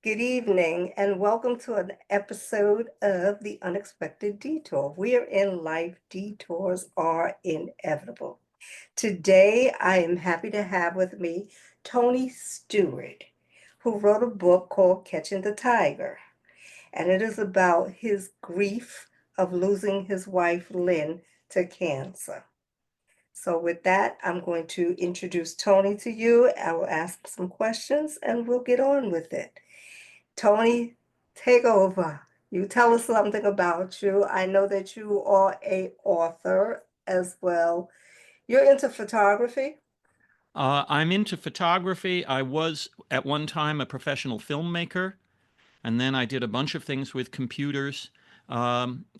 Good evening, and welcome to an episode of The Unexpected Detour. Where in life detours are inevitable. Today, I am happy to have with me Tony Stewart, who wrote a book called Catching the Tiger, and it is about his grief of losing his wife, Lynn, to cancer. So, with that, I'm going to introduce Tony to you. I will ask some questions and we'll get on with it. Tony, take over. You tell us something about you. I know that you are a author as well. You're into photography? I'm into photography. I was at one time a professional filmmaker, and then I did a bunch of things with computers.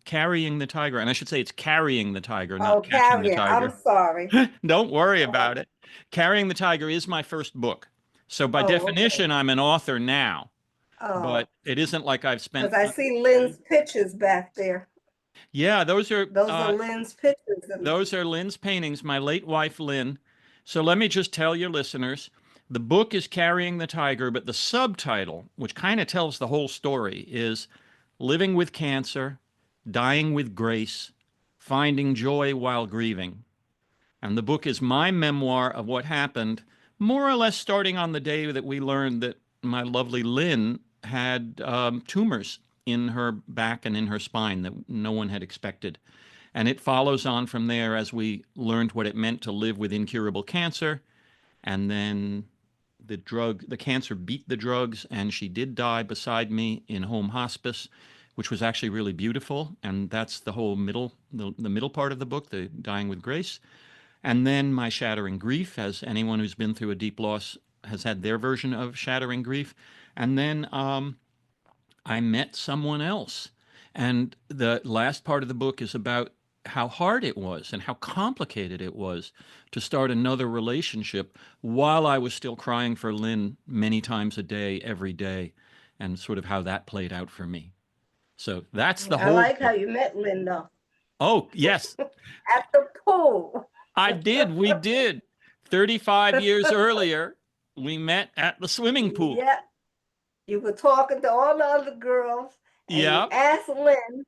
Carrying the tiger, and I should say it's carrying the tiger, not Oh, catching the Carrie, I'm tiger. sorry. Don't worry Oh, about it. Carrying the Tiger is my first book. So by oh, okay. definition, I'm an author now, Oh, but it isn't like I've because spent. I see Lynn's pictures back there. Yeah, Those are Lynn's pictures. those are Lynn's paintings, my late wife Lynn. So let me just tell your listeners, the book is Carrying the Tiger, but the subtitle, which kind of tells the whole story, is Living with Cancer, Dying with Grace, Finding Joy While Grieving. And the book is my memoir of what happened, more or less starting on the day that we learned that my lovely Lynn had tumors in her back and in her spine that no one had expected. And it follows on from there as we learned what it meant to live with incurable cancer. And then the cancer beat the drugs, and she did die beside me in home hospice, which was actually really beautiful. And that's the whole the middle part of the book, the dying with grace. And then my shattering grief, as anyone who's been through a deep loss has had their version of shattering grief. And then I met someone else. And the last part of the book is about how hard it was and how complicated it was to start another relationship while I was still crying for Lynn many times a day, every day, and sort of how that played out for me. So that's the I whole like how book. you met Linda Oh, yes, at the pool. I did. We did. 35 years earlier, we met at the swimming pool. Yeah, you were talking to all the other girls and you Yep. asked Lynn.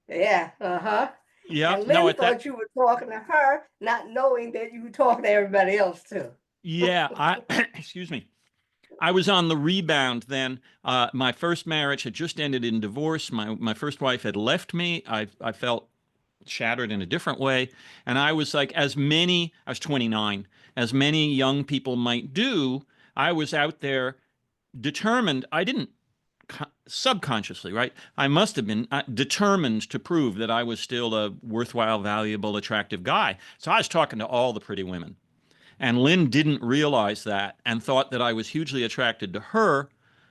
Yeah, uh-huh. Yep. And No, Lynn at that, thought you were talking to her, not knowing that you were talking to everybody else too. yeah, excuse me. I was on the rebound then. My first marriage had just ended in divorce. My first wife had left me. I felt shattered in a different way. And I was like, I was 29, as many young people might do, I was out there determined. I didn't subconsciously, right? I must have been determined to prove that I was still a worthwhile, valuable, attractive guy. So I was talking to all the pretty women. And Lynn didn't realize that and thought that I was hugely attracted to her.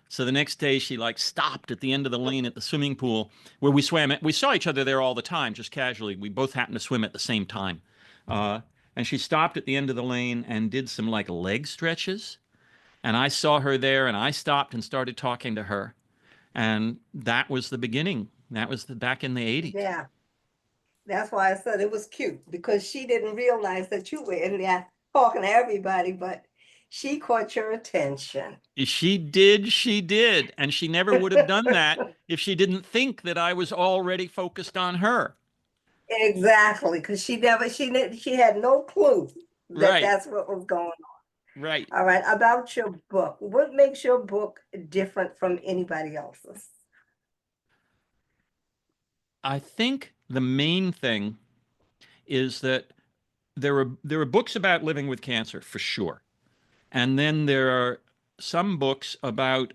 So the next day she like stopped at the end of the lane at the swimming pool where we swam. We saw each other there all the time, just casually. We both happened to swim at the same time. Uh, and she stopped at the end of the lane and did some like leg stretches. And I saw her there and I stopped and started talking to her. And that was the beginning. That was back in the 80s. Yeah, that's why I said it was cute because she didn't realize that you were in there talking to everybody, but she caught your attention. She did. And she never would have done that if she didn't think that I was already focused on her. Exactly, because she had no clue that Right, that's what was going right. on. All right, about your book. What makes your book different from anybody else's? I think the main thing is that there are books about living with cancer for sure. And then there are some books about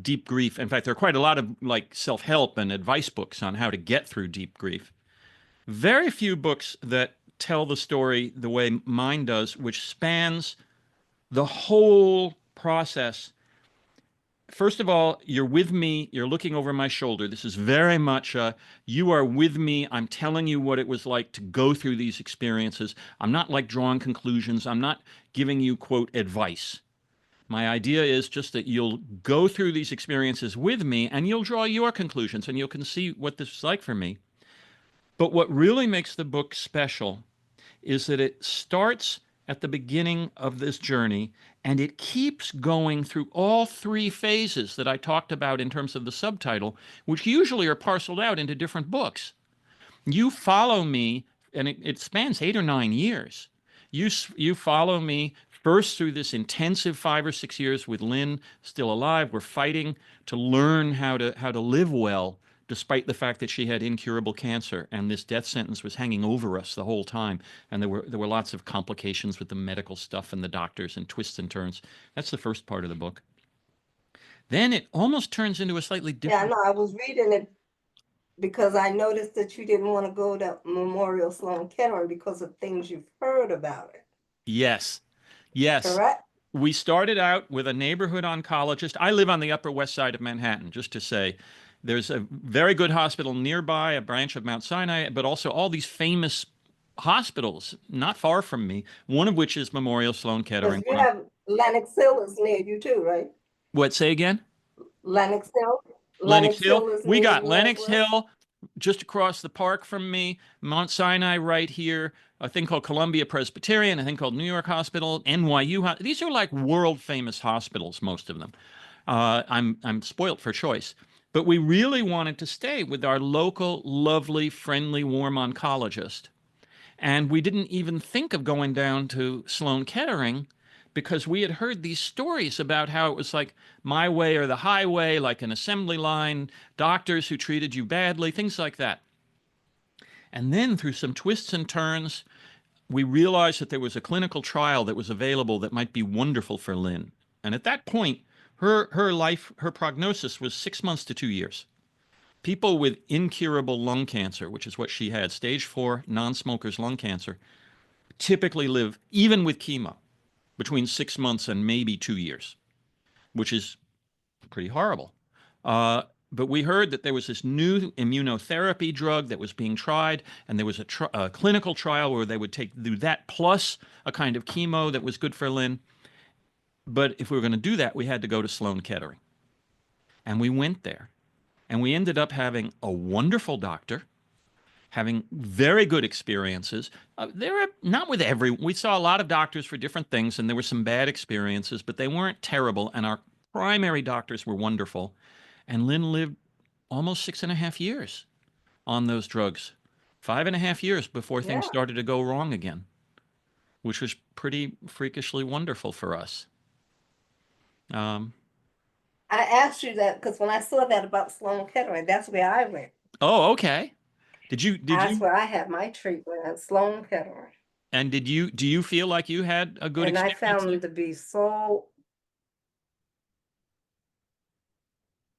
deep grief. In fact, there are quite a lot of like self-help and advice books on how to get through deep grief. Very few books that tell the story the way mine does, which spans the whole process. First of all, you're with me, you're looking over my shoulder. This is very much you are with me. I'm telling you what it was like to go through these experiences. I'm not like drawing conclusions. I'm not giving you, quote, advice. My idea is just that you'll go through these experiences with me and you'll draw your conclusions and you can see what this is like for me. But what really makes the book special is that it starts at the beginning of this journey, and it keeps going through all three phases that I talked about in terms of the subtitle, which usually are parceled out into different books. You follow me, and it spans 8 or 9 years. You follow me first through this intensive 5 or 6 years with Lynn still alive. We're fighting to learn how to live well, despite the fact that she had incurable cancer, and this death sentence was hanging over us the whole time. And there were lots of complications with the medical stuff and the doctors and twists and turns. That's the first part of the book. Then it almost turns into a slightly Yeah, I different. know. I was reading it because I noticed that you didn't want to go to Memorial Sloan Kettering because of things you've heard about it. Yes. Yes. Correct? We started out with a neighborhood oncologist. I live on the Upper West Side of Manhattan, just to say. There's a very good hospital nearby, a branch of Mount Sinai, but also all these famous hospitals not far from me, one of which is Memorial Sloan Because Kettering. you have Lenox Hill is near you too, right? What, say again? Lenox Hill? Lenox Lenox Hill. Hill is We near got you as Lenox well? Hill just across the park from me, Mount Sinai right here, a thing called Columbia Presbyterian, a thing called New York Hospital, NYU. These are like world famous hospitals, most of them. I'm spoilt for choice. But we really wanted to stay with our local, lovely, friendly, warm oncologist. And we didn't even think of going down to Sloan Kettering because we had heard these stories about how it was like my way or the highway, like an assembly line, doctors who treated you badly, things like that. And then through some twists and turns, we realized that there was a clinical trial that was available that might be wonderful for Lynn. And at that point, her prognosis was 6 months to 2 years. People with incurable lung cancer, which is what she had, stage 4 non-smokers lung cancer, typically live, even with chemo, between 6 months and maybe 2 years, which is pretty horrible. But we heard that there was this new immunotherapy drug that was being tried, and there was a clinical trial where they would do that plus a kind of chemo that was good for Lynn. But if we were going to do that, we had to go to Sloan Kettering. And we went there. And we ended up having a wonderful doctor, having very good experiences. There were not with we saw a lot of doctors for different things, and there were some bad experiences, but they weren't terrible. And our primary doctors were wonderful. And Lynn lived almost 6.5 years on those drugs, 5.5 years before things Yeah. started to go wrong again, which was pretty freakishly wonderful for us. Um, I asked you that because when I saw that about Sloan Kettering, that's where I went. oh, okay. Did That's you, where I had my treatment at Sloan Kettering. and do you feel like you had a good And I experience found there? them to be so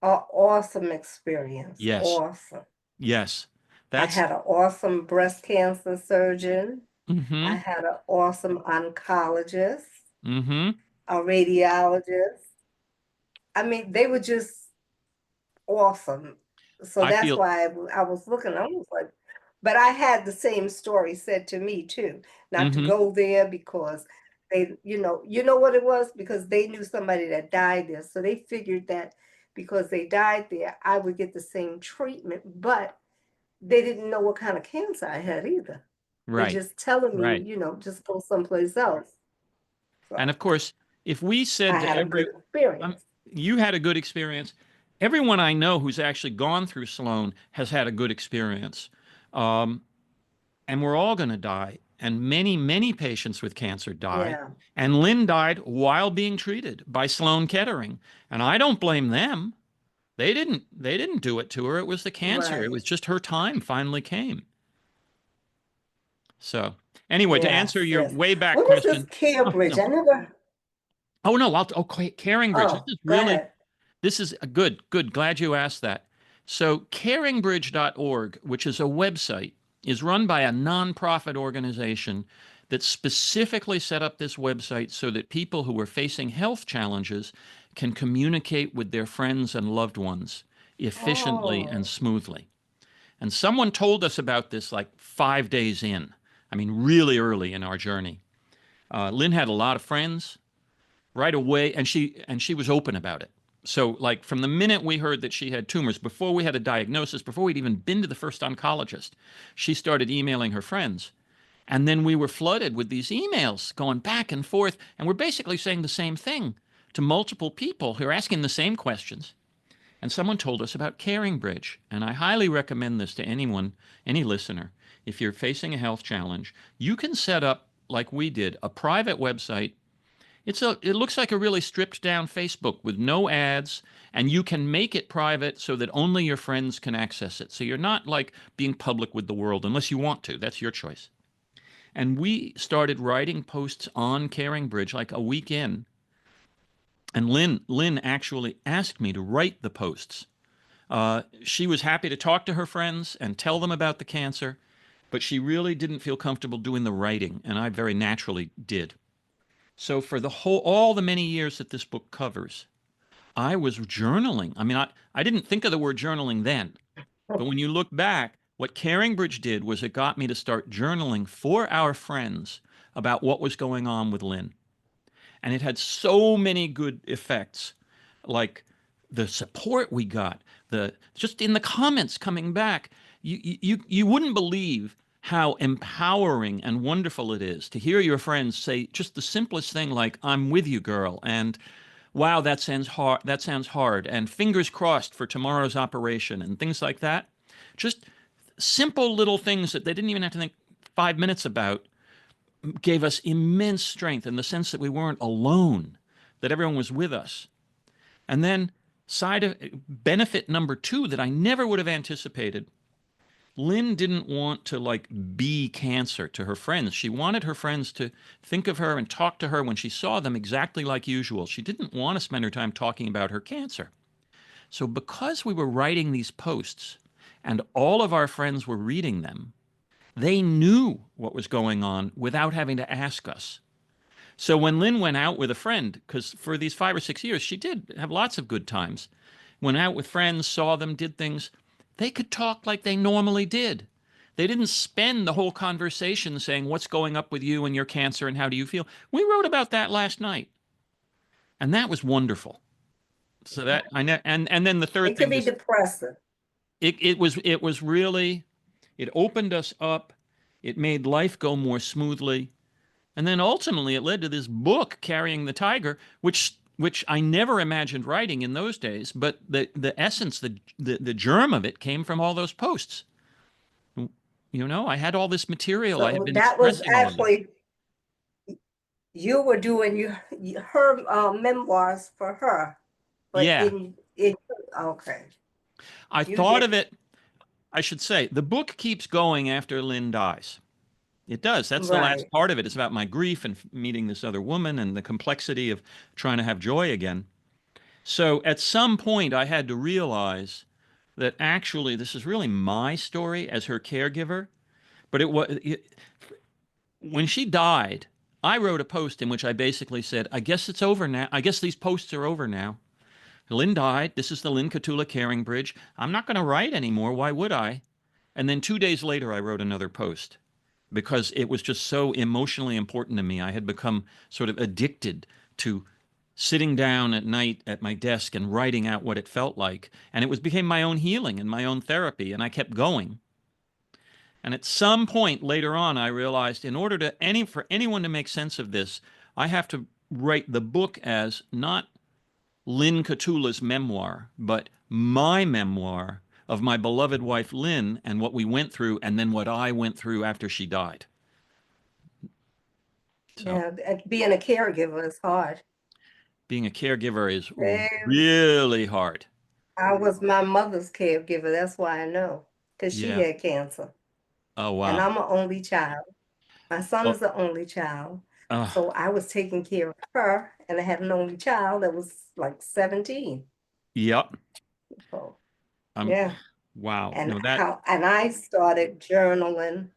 awesome experience. Yes. Awesome. Yes. I That's, had an awesome breast cancer surgeon. I mm-hmm, had an awesome oncologist, mm-hmm. a radiologist. I mean, they were just awesome. So I that's feel, why I was looking, I was like, but I had the same story said to me too, not to mm-hmm, go there because you know what it was? Because they knew somebody that died there. So they figured that because they died there, I would get the same treatment, but they didn't know what kind of cancer I had either. They right, just telling me, right. just go someplace else. And So of course, if we I said to had a good um, experience. you had a good experience, everyone I know who's actually gone through Sloan has had a good experience. Um, and we're all going to die. And many, many patients with cancer die. Yeah, And Lynn died while being treated by Sloan Kettering. And I don't blame them. They didn't do it to her. It was the cancer. It right. was just her time finally came. So anyway, to Yes, answer your yes. way back What was this question. care Oh, bridge? no. I never. Oh no, Caring Bridge. Oh, go ahead. This is a good. Glad you asked that. So caringbridge.org, which is a website, is run by a nonprofit organization that specifically set up this website so that people who are facing health challenges can communicate with their friends and loved ones efficiently and Oh, smoothly. And someone told us about this like 5 days in. I mean, really early in our journey. Lynn had a lot of friends right away, and she was open about it. So, like from the minute we heard that she had tumors, before we had a diagnosis, before we'd even been to the first oncologist, she started emailing her friends. And then we were flooded with these emails going back and forth, and we're basically saying the same thing to multiple people who are asking the same questions. And someone told us about Caring Bridge, and I highly recommend this to anyone, any listener. If you're facing a health challenge, you can set up, like we did, a private website. It looks like a really stripped down Facebook with no ads, and you can make it private so that only your friends can access it. So you're not like being public with the world unless you want to. That's your choice. And we started writing posts on Caring Bridge like a week in. And Lynn actually asked me to write the posts. She was happy to talk to her friends and tell them about the cancer, but she really didn't feel comfortable doing the writing, and I very naturally did. So for all the many years that this book covers, I was journaling. I mean, I didn't think of the word journaling then, but when you look back, what Caring Bridge did was it got me to start journaling for our friends about what was going on with Lynn. And it had so many good effects, like the support we got, the just in the comments coming back, you wouldn't believe how empowering and wonderful it is to hear your friends say just the simplest thing like "I'm with you, girl," and "Wow, that sounds hard. That sounds hard," and "Fingers crossed for tomorrow's operation," and things like that. Just simple little things that they didn't even have to think 5 minutes about gave us immense strength in the sense that we weren't alone, that everyone was with us. And then benefit number two that I never would have anticipated. Lynn didn't want to like be cancer to her friends. She wanted her friends to think of her and talk to her when she saw them exactly like usual. She didn't want to spend her time talking about her cancer. So because we were writing these posts and all of our friends were reading them, they knew what was going on without having to ask us. So when Lynn went out with a friend, because for these 5 or 6 years, she did have lots of good times, went out with friends, saw them, did things, they could talk like they normally did. They didn't spend the whole conversation saying, "What's going up with you and your cancer and how do you feel?" We wrote about that last night. And that was wonderful. So that I know, and then the third It could thing be is depressing. it was really, it opened us up. It made life go more smoothly. And then ultimately it led to this book, Carrying the Tiger, which I never imagined writing in those days, but the essence, the germ of it came from all those posts. I had all this material. I had So been that was expressing all of it. actually, you were doing her memoirs for her, but Yeah. okay, I you thought of didn't. it, I should say, the book keeps going after Lynn dies. It does. That's the last Right. part of it. It's about my grief and meeting this other woman and the complexity of trying to have joy again. So at some point, I had to realize that actually this is really my story as her caregiver. But when she died, I wrote a post in which I basically said, "I guess it's over now. I guess these posts are over now. Lynn died. This is the Lynn Catula Caring Bridge. I'm not going to write anymore. Why would I?" And then 2 days later, I wrote another post because it was just so emotionally important to me. I had become sort of addicted to sitting down at night at my desk and writing out what it felt like. And became my own healing and my own therapy. And I kept going. And at some point later on, I realized in order for anyone to make sense of this, I have to write the book as not Lynn Catula's memoir, but my memoir of my beloved wife Lynn and what we went through, and then what I went through after she died. So Yeah, and being a caregiver is hard. being a caregiver is Very. really hard. I was my mother's caregiver. That's why I know, because she Yeah. had cancer, Oh and wow. I'm an only child. My son Oh, is the only child, uh, so I was taking care of her, and I had an only child that was like 17. yep. So Um. yeah, Wow. and No, that. I started journaling.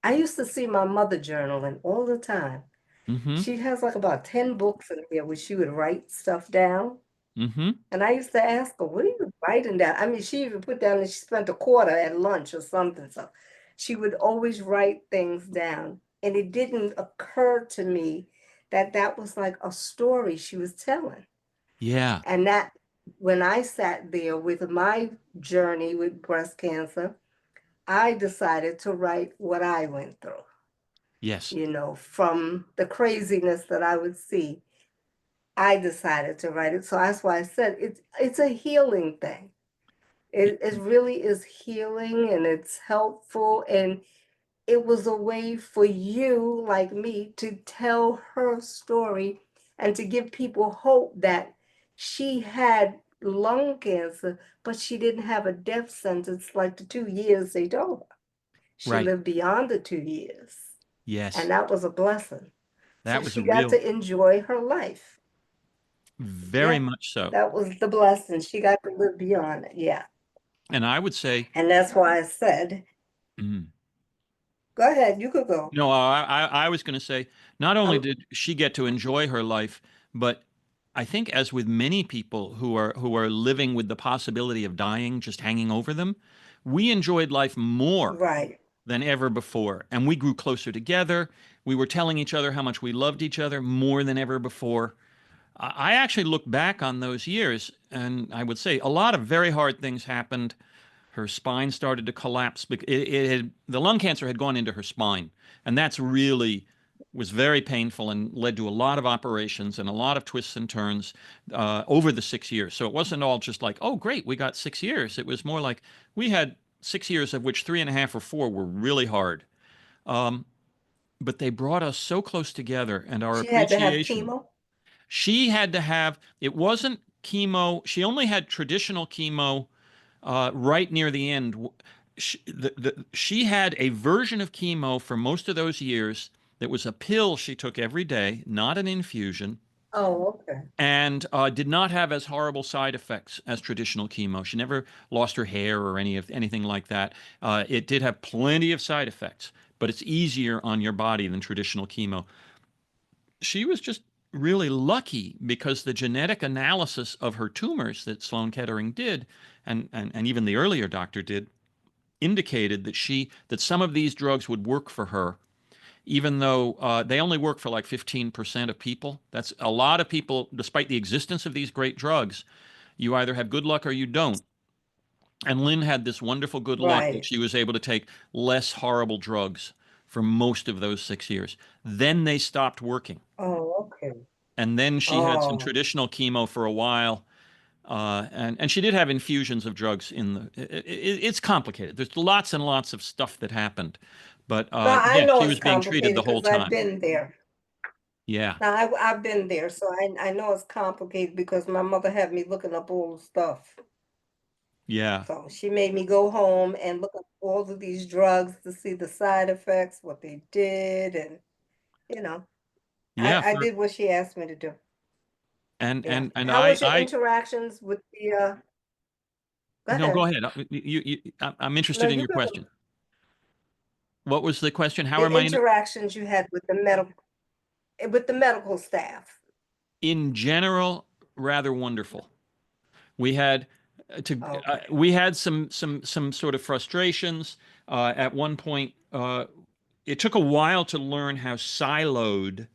I used to see my mother journaling all the time. Mm-hmm. She has like about 10 books in here where she would write stuff down. Mm-hmm. And I used to ask her, "What are you writing down?" I mean, she even put down that she spent a quarter at lunch or something. So she would always write things down. And it didn't occur to me that that was like a story she was telling. Yeah. And that when I sat there with my journey with breast cancer, I decided to write what I went through. Yes. From the craziness that I would see. I decided to write it. So that's why I said it's a healing thing. It really is healing and it's helpful. And it was a way for you, like me, to tell her story and to give people hope that she had lung cancer, but she didn't have a death sentence like the 2 years they told her. She Right. lived beyond the 2 years, and Yes. that was a blessing. That So was a she got real, to enjoy her life. very Yeah, much so. that was the blessing. She got to live beyond it. Yeah. And I would say, And that's why I said, mm, go ahead, you could go. no, I was going to say, not only Um, did she get to enjoy her life, but I think as with many people who are living with the possibility of dying just hanging over them, we enjoyed life more right. than ever before. And we grew closer together. We were telling each other how much we loved each other more than ever before. I actually look back on those years and I would say a lot of very hard things happened. Her spine started to collapse. The lung cancer had gone into her spine, and that's really was very painful and led to a lot of operations and a lot of twists and turns over the 6 years. So it wasn't all just like, oh, great, we got 6 years. It was more like we had 6 years of which 3.5 or 4 were really hard. Um, but they brought us so close together and our She had to have appreciation. chemo. She had to have, it wasn't chemo. She only had traditional chemo right near the end. She had a version of chemo for most of those years that was a pill she took every day, not an infusion, Oh, okay. and did not have as horrible side effects as traditional chemo. She never lost her hair or anything like that. It did have plenty of side effects, but it's easier on your body than traditional chemo. She was just really lucky because the genetic analysis of her tumors that Sloan Kettering did, and even the earlier doctor did, indicated that some of these drugs would work for her, even though they only work for like 15% of people. That's a lot of people, despite the existence of these great drugs. You either have good luck or you don't. And Lynn had this wonderful good luck that Right. she was able to take less horrible drugs for most of those 6 years. Then they stopped working. Oh, okay. And then she had some Oh, traditional chemo for a while. And she did have infusions of drugs in it's complicated. There's lots and lots of stuff that happened. But now I yeah, know she it's was being treated the complicated whole because I've time. been there. Yeah. Now I've been there, so I know it's complicated because my mother had me looking up all the stuff. Yeah. So she made me go home and look up all of these drugs to see the side effects, what they did, and you know, Yeah. I did what she asked me to do. And Yeah. and How was your I interactions with the go no, go ahead. ahead. I'm No, interested in you your could question. What was the question? How the am I in? interactions you had with the medical staff. In general, rather wonderful. We had Okay. we had some sort of frustrations at one point. It took a while to learn how siloed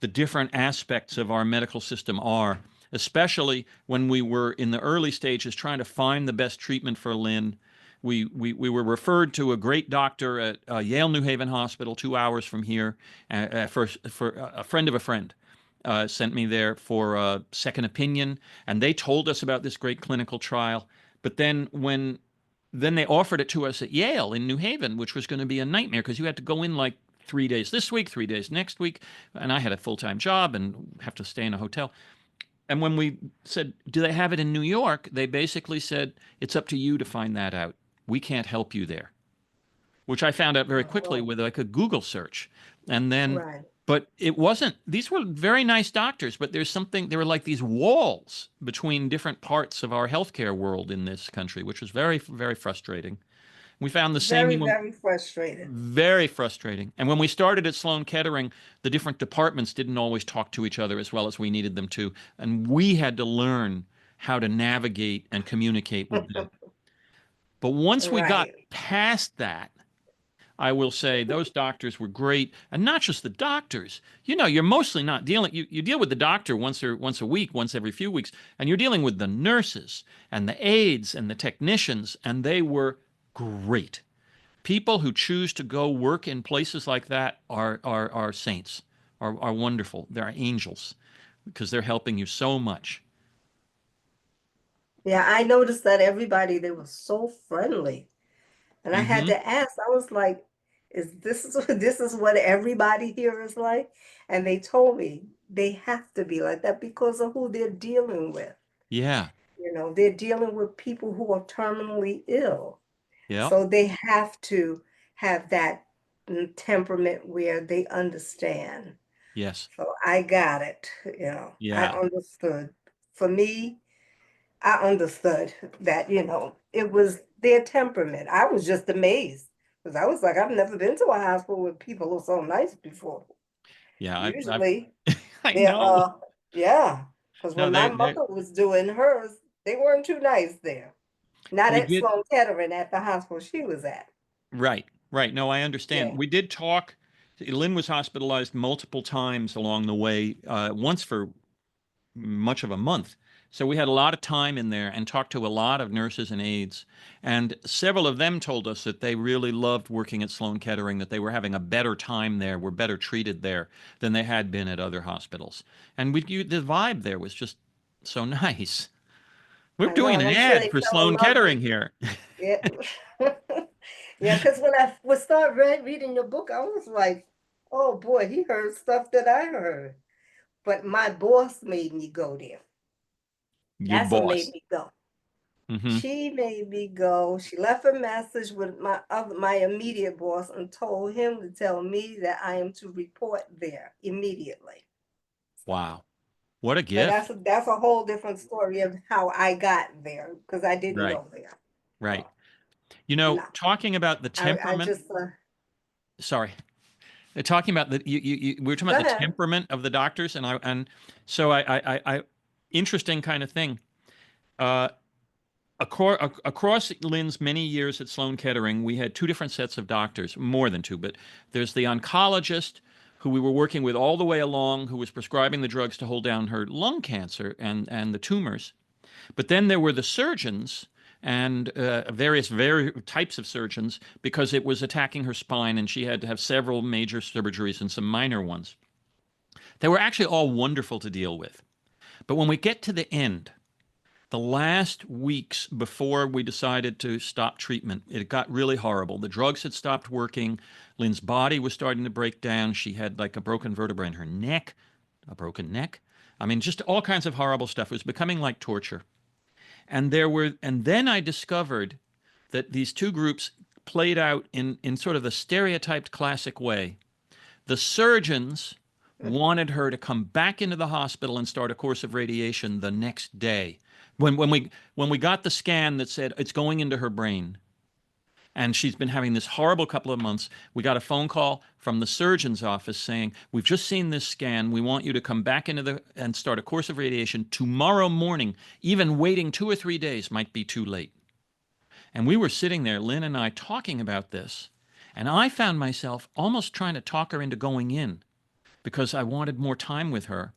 the different aspects of our medical system are, especially when we were in the early stages trying to find the best treatment for Lynn. We were referred to a great doctor at Yale New Haven Hospital, 2 hours from here, for a friend of a friend. Sent me there for a second opinion, and they told us about this great clinical trial. But then they offered it to us at Yale in New Haven, which was going to be a nightmare because you had to go in like 3 days this week, 3 days next week, and I had a full-time job and have to stay in a hotel. And when we said, "Do they have it in New York?" they basically said, "It's up to you to find that out. We can't help you there," which I found out very quickly Oh, with like a Google search. And then, right. but it wasn't, these were very nice doctors, but there were like these walls between different parts of our healthcare world in this country, which was very, very frustrating. We found the same Very, thing when, very frustrated. very frustrating. And when we started at Sloan Kettering, the different departments didn't always talk to each other as well as we needed them to. And we had to learn how to navigate and communicate with them. But once we got Right. past that, I will say those doctors were great, and not just the doctors. You're mostly not dealing. You deal with the doctor once a week, once every few weeks, and you're dealing with the nurses and the aides and the technicians, and they were great. People who choose to go work in places like that are saints, are wonderful. They're angels because they're helping you so much. Yeah, I noticed that everybody, they were so friendly. And I had Hmm. to ask, I was like, is this this is what everybody here is like? And they told me they have to be like that because of who they're dealing with. Yeah. They're dealing with people who are terminally ill. Yep. So they have to have that temperament where they understand. Yes. So I got it, I Yeah. understood. For me, I understood that, it was their temperament. I was just amazed because I was like, I've never been to a hospital where people are so nice before. Yeah. I've Usually I they're, know. yeah, because No, when my they mother was doing hers, they weren't too nice there. Not we at did. Sloan Kettering at the hospital she was at. Right. Right. No, I understand. Yeah. We did talk. Lynn was hospitalized multiple times along the way, once for much of a month. So we had a lot of time in there and talked to a lot of nurses and aides. And several of them told us that they really loved working at Sloan Kettering, that they were having a better time there, were better treated there than they had been at other hospitals. And the vibe there was just so nice. We're I know, doing and an I'm sure ad they for fell in Sloan love with Kettering here. yeah. Yeah, because when I would start reading your book, I was like, oh boy, he heard stuff that I heard. But my boss made me go there. Your That's what made boss. me go. Hmm. She made me go. She left a message with my immediate boss and told him to tell me that I am to report there immediately. Wow. What a But that's gift. that's a whole different story of how I got there because I didn't Right. go there. Right. So no, Talking about the I temperament, just sorry, talking about the we were talking go about the ahead. temperament of the doctors, and so interesting kind of thing. Uh, across Lynn's many years at Sloan Kettering, we had two different sets of doctors, more than two, but there's the oncologist who we were working with all the way along, who was prescribing the drugs to hold down her lung cancer and the tumors. But then there were the surgeons and various types of surgeons because it was attacking her spine and she had to have several major surgeries and some minor ones. They were actually all wonderful to deal with. But when we get to the end, the last weeks before we decided to stop treatment, it got really horrible. The drugs had stopped working. Lynn's body was starting to break down. She had like a broken vertebra in her neck, a broken neck. I mean, just all kinds of horrible stuff. It was becoming like torture. And then I discovered that these two groups played out in sort of the stereotyped classic way. The surgeons wanted her to come back into the hospital and start a course of radiation the next day. When we got the scan that said it's going into her brain, and she's been having this horrible couple of months. We got a phone call from the surgeon's office saying, "We've just seen this scan. We want you to come back into the and start a course of radiation tomorrow morning. Even waiting 2 or 3 days might be too late." And we were sitting there, Lynn and I, talking about this. And I found myself almost trying to talk her into going in because I wanted more time with her.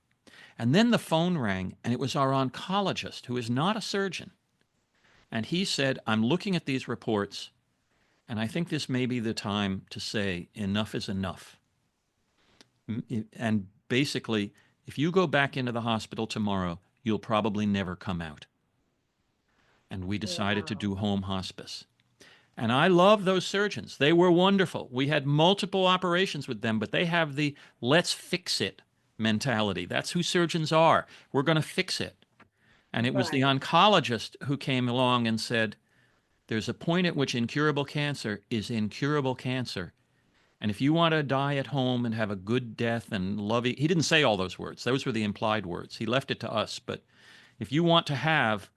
And then the phone rang, and it was our oncologist, who is not a surgeon. And he said, "I'm looking at these reports. And I think this may be the time to say enough is enough." And basically, if you go back into the hospital tomorrow, you'll probably never come out. And we decided to Wow. do home hospice. And I love those surgeons. They were wonderful. We had multiple operations with them, but they have the let's fix it mentality. That's who surgeons are. We're going to fix it. And it was the Right. oncologist who came along and said, "There's a point at which incurable cancer is incurable cancer. And if you want to die at home and have a good death and love," he didn't say all those words. Those were the implied words. He left it to us. But if you want to have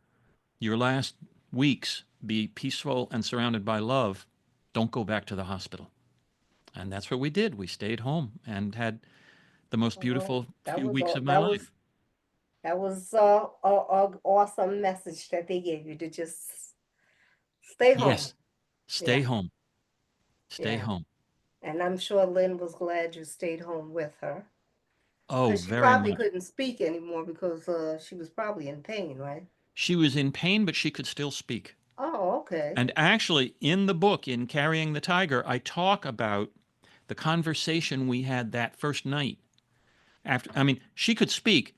your last weeks be peaceful and surrounded by love, don't go back to the hospital. And that's what we did. We stayed home and had the most Well, beautiful few weeks of my that was life. a awesome message that they gave you to just stay home. Yes, stay Yeah, home. Stay yeah. home. And I'm sure Lynn was glad you stayed home with her Oh, because she very probably much. couldn't speak anymore because she was probably in pain, right? She was in pain, but she could still speak. Oh, okay. And actually, in the book, in Carrying the Tiger, I talk about the conversation we had that first night. After, I mean, she could speak.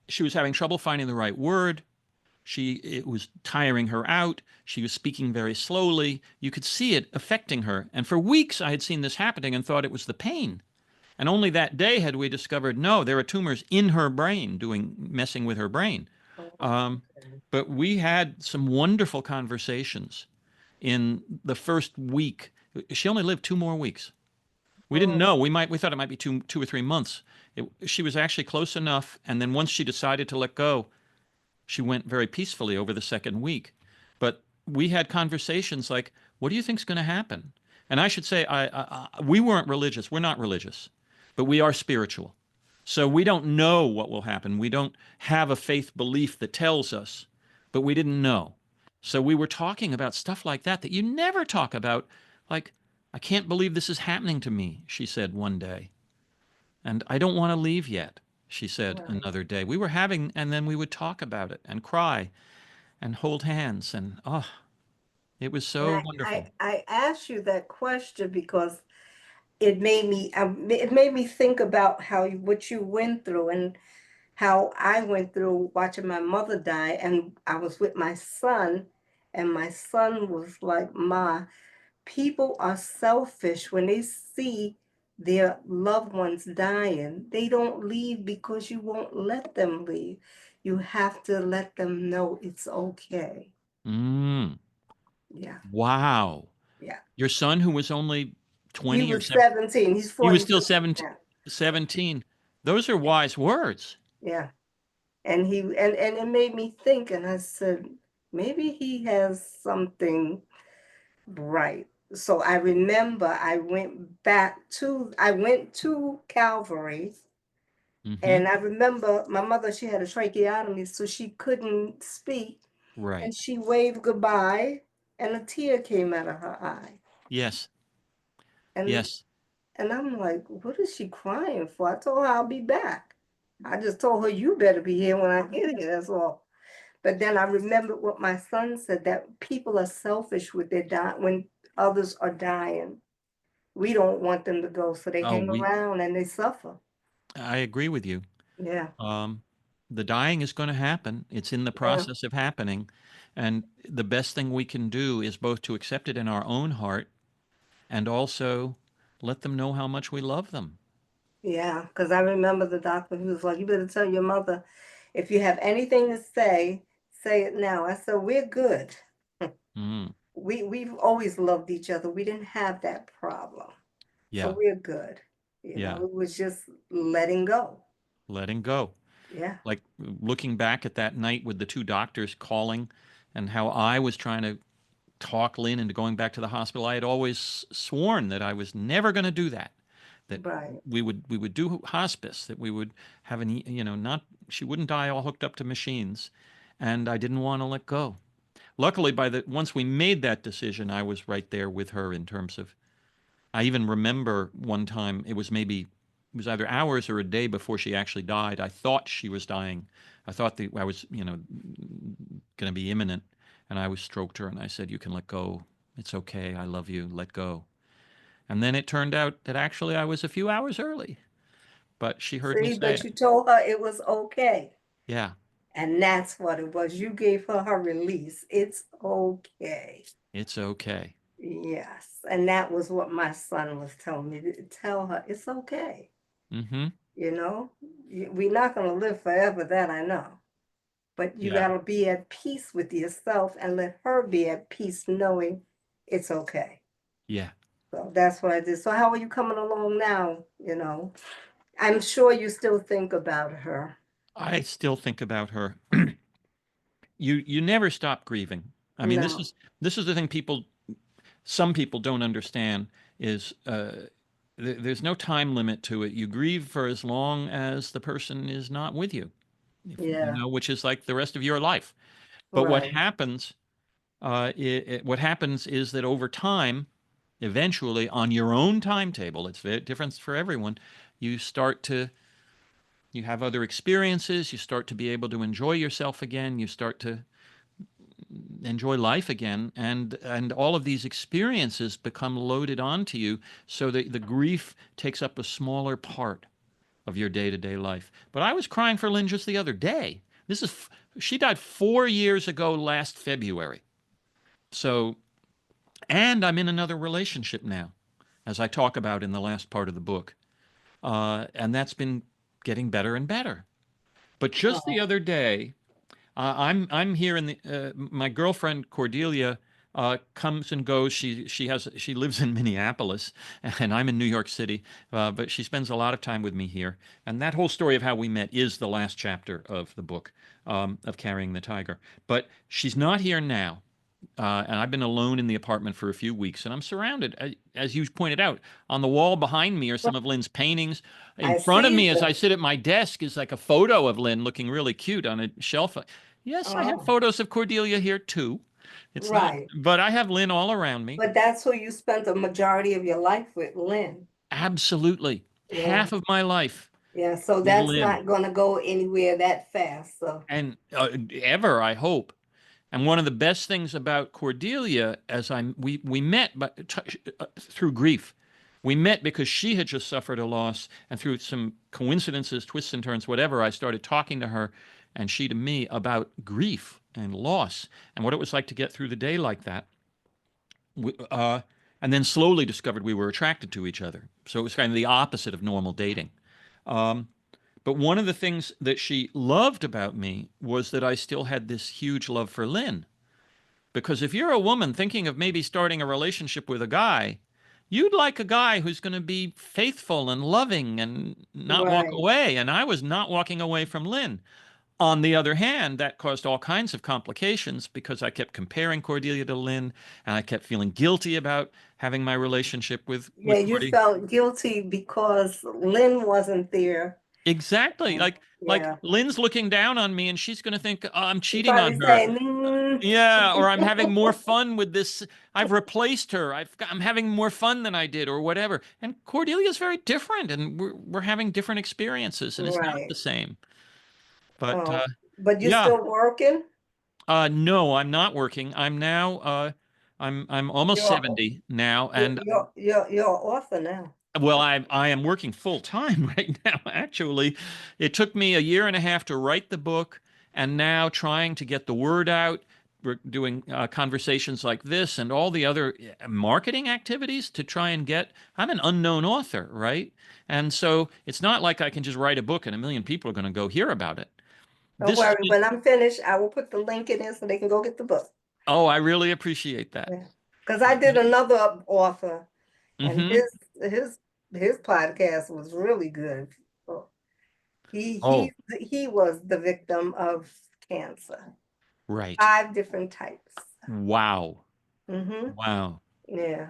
She was having trouble finding the right word. It was tiring her out. She was speaking very slowly. You could see it affecting her. And for weeks, I had seen this happening and thought it was the pain. And only that day had we discovered, no, there are tumors in her brain messing with her brain. Oh, Um, okay. but we had some wonderful conversations in the first week. She only lived 2 more weeks. We didn't know. Oh, We thought it might be 2 or 3 months. She was actually close enough. And then once she decided to let go, she went very peacefully over the second week. But we had conversations like, "What do you think's going to happen?" And I should say, we weren't religious. We're not religious, but we are spiritual. So we don't know what will happen. We don't have a faith belief that tells us, but we didn't know. So we were talking about stuff like that that you never talk about. Like, I can't believe this is happening to me, she said one day. And I don't want to leave yet, she said right. another day. We were having, and then we would talk about it and cry and hold hands. And oh, it was And so wonderful. I asked you that question because it made me think about what you went through and how I went through watching my mother die, and I was with my son, and my son was like, "Ma, people are selfish when they see their loved ones dying. They don't leave because you won't let them leave. You have to let them know it's okay." Mm, Yeah, wow. yeah. Your son, who was only He 20 or was 7, 17. He's he was still 42 now. 17. Those are wise words. Yeah. And it made me think, and I said, maybe he has something right. So I remember I went to Calvary, Hmm. and I remember my mother, she had a tracheotomy, so she couldn't speak, Right. and she waved goodbye, and a tear came out of her eye. Yes. And Yes. and I'm like, what is she crying for? I told her I'll be back. I just told her you better be here when I get here, that's all. But then I remembered what my son said, that people are selfish with their when others are dying. We don't want them to go, so they Oh, hang around and they suffer. I agree with you. Yeah, Um, the dying is going to happen. It's in the yeah, process of happening. And the best thing we can do is both to accept it in our own heart and also let them know how much we love them. yeah. Because I remember the doctor who was like, "You better tell your mother if you have anything to say it now." I said, "We're good. Mm, We've always loved each other. We didn't have that problem, so yeah. we're good." Yeah. It was just letting go. Letting go. Yeah, Like looking back at that night with the two doctors calling and how I was trying to talk Lynn into going back to the hospital. I had always sworn that I was never going to do that. That right. we would do hospice. That we would have not she wouldn't die all hooked up to machines, and I didn't want to let go. Luckily, once we made that decision, I was right there with her in terms of. I even remember one time it was either hours or a day before she actually died. I thought she was dying. I thought that I was going to be imminent, and I was stroked her and I said, "You can let go. It's okay. I love you. Let go." And then it turned out that actually I was a few hours early, but she heard me See, say but it. you told her it was okay. Yeah, And that's what it was. You gave her her release. It's okay. it's okay. Yes. And that was what my son was telling me to tell her. It's okay. Mm-hmm. You know, we're not going to live forever, that I know. But you Yeah. got to be at peace with yourself and let her be at peace knowing it's okay. Yeah. So that's what I did. So, how are you coming along now? I'm sure you still think about her. I still think about her. You never stop grieving. I mean, this No. is this is the thing some people don't understand is there's no time limit to it. You grieve for as long as the person is not with you, Yeah. which is like the rest of your life. But Right. what happens is that over time, eventually, on your own timetable, it's very different for everyone. You start to you have other experiences. You start to be able to enjoy yourself again. You start to enjoy life again, and all of these experiences become loaded onto you, so that the grief takes up a smaller part of your day-to-day life. But I was crying for Lynn just the other day. She died 4 years ago last February. So, and I'm in another relationship now, as I talk about in the last part of the book. And that's been getting better and better. But just the Oh, other day, I'm here in the my girlfriend Cordelia comes and goes. She lives in Minneapolis, and I'm in New York City. But she spends a lot of time with me here. And that whole story of how we met is the last chapter of the book, of Carrying the Tiger. But she's not here now. And I've been alone in the apartment for a few weeks, and I'm surrounded, as you pointed out, on the wall behind me are some of Lynn's paintings. In I front of see me, as I them. sit at my desk, is like a photo of Lynn looking really cute on a shelf. Yes, I have Oh, photos of Cordelia here too. It's not, right. but I have Lynn all around me. But that's who you spent the majority of your life with, Lynn. Absolutely. Yeah. Half of my life Yeah. So with that's Lynn. not going to go anywhere that fast. So, And ever, I hope. And one of the best things about Cordelia, we met, through grief. We met because she had just suffered a loss, and through some coincidences, twists and turns, whatever, I started talking to her, and she to me, about grief and loss and what it was like to get through the day like that. We, and then slowly discovered we were attracted to each other. So it was kind of the opposite of normal dating. Um, but one of the things that she loved about me was that I still had this huge love for Lynn. Because if you're a woman thinking of maybe starting a relationship with a guy, you'd like a guy who's going to be faithful and loving and not walk right. away. And I was not walking away from Lynn. On the other hand, that caused all kinds of complications because I kept comparing Cordelia to Lynn, and I kept feeling guilty about having my relationship Yeah. with You Cordy. felt guilty because Lynn wasn't there. Exactly. Like Yeah. Lynn's looking down on me, and she's going to think, oh, I'm You cheating on probably her. saying, Yeah, or I'm having more fun with this. I've replaced her. I'm having more fun than I did, or whatever. And Cordelia's very different, and we're having different experiences, and it's not the right. same. But Oh, but you're yeah, still working? no, I'm not working. I'm now I'm almost You're 70 now, and you're an author now. well, I am working full time right now, actually. It took me a year and a half to write the book, and now trying to get the word out. We're doing conversations like this and all the other marketing activities to try and get. I'm an unknown author, right? And so it's not like I can just write a book and a million people are going to go hear about it. Don't This has worry, been, when I'm finished, I will put the link in there so they can go get the book. oh, I really appreciate that. Yeah. Because I did another author and Mm-hmm. his his podcast was really good. So Oh, he was the victim of cancer. right. 5 different types. Wow. Mm-hmm. Wow. Yeah.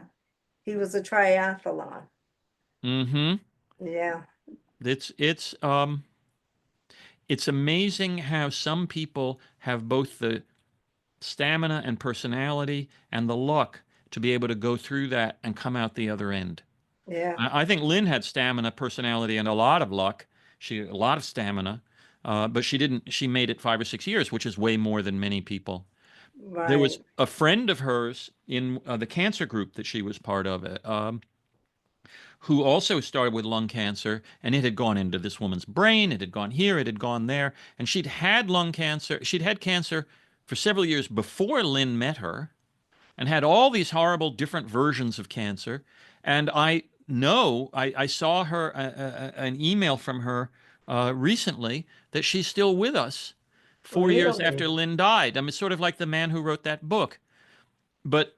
He was a triathlon. Mm-hmm. Yeah. It's amazing how some people have both the stamina and personality and the luck to be able to go through that and come out the other end. Yeah. I think Lynn had stamina, personality, and a lot of luck. She a lot of stamina, but she didn't. She made it 5 or 6 years, which is way more than many people. There was Right. a friend of hers in the cancer group that she was part of, who also started with lung cancer, and it had gone into this woman's brain. It had gone here. It had gone there, and she'd had lung cancer. She'd had cancer for several years before Lynn met her, and had all these horrible different versions of cancer. And I know I saw her an email from her recently that she's still with us 4 years after Really. Lynn died. I mean, it's sort of like the man who wrote that book. But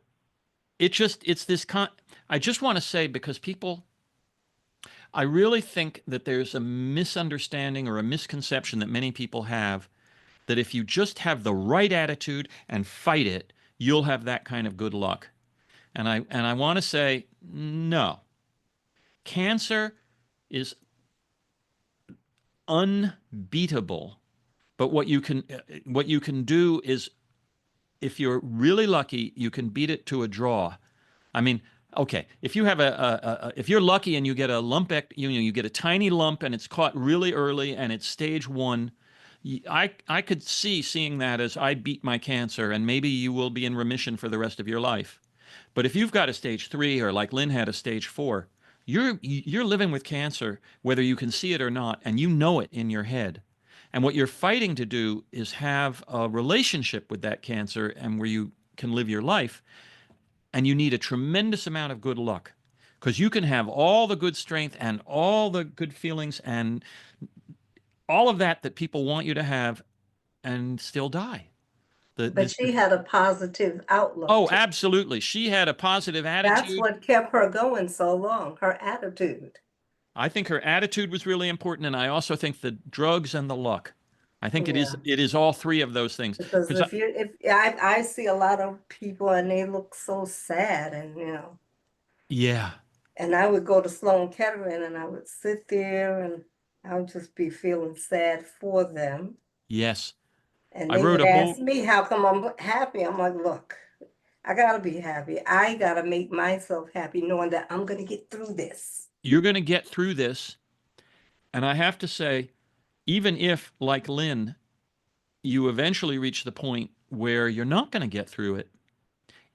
it's this I just want to say, because people, I really think that there's a misunderstanding or a misconception that many people have, that if you just have the right attitude and fight it, you'll have that kind of good luck. And I want to say no. Cancer is unbeatable. But what you can do is, if you're really lucky, you can beat it to a draw. I mean, okay, if you have if you're lucky and you get a you get a tiny lump and it's caught really early and it's stage 1, I could seeing that as I beat my cancer and maybe you will be in remission for the rest of your life. But if you've got a stage 3 or like Lynn had a stage 4, you're living with cancer whether you can see it or not, and you know it in your head. And what you're fighting to do is have a relationship with that cancer and where you can live your life. And you need a tremendous amount of good luck because you can have all the good strength and all the good feelings and all of that people want you to have and still die. But she had a positive outlook Oh, too. absolutely. She had a positive That's attitude. what kept her going so long, her attitude. I think her attitude was really important, and I also think the drugs and the luck. I think Yeah, it is all three of those things. because Because if I see a lot of people and they look so sad and yeah, and I would go to Sloan Kettering and I would sit there and I would just be feeling sad for them. yes, And I they wrote would a ask whole. me how come I'm happy. I'm like, look, I gotta be happy. I gotta make myself happy knowing that I'm gonna get through this. You're going to get through this, and I have to say, even if like Lynn, you eventually reach the point where you're not going to get through it,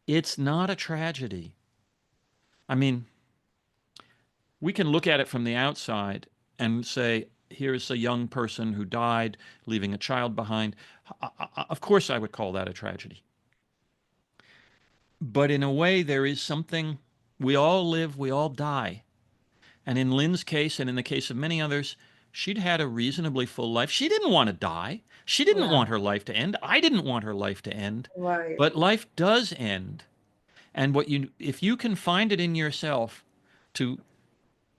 it's not a tragedy. I mean, we can look at it from the outside and say, here's a young person who died, leaving a child behind. Of course, I would call that a tragedy. But in a way, there is something, we all live, we all die. And in Lynn's case, and in the case of many others, she'd had a reasonably full life. She didn't want to die. She didn't want No, her life to end. I didn't want her life to end. right. But life does end. And if you can find it in yourself to,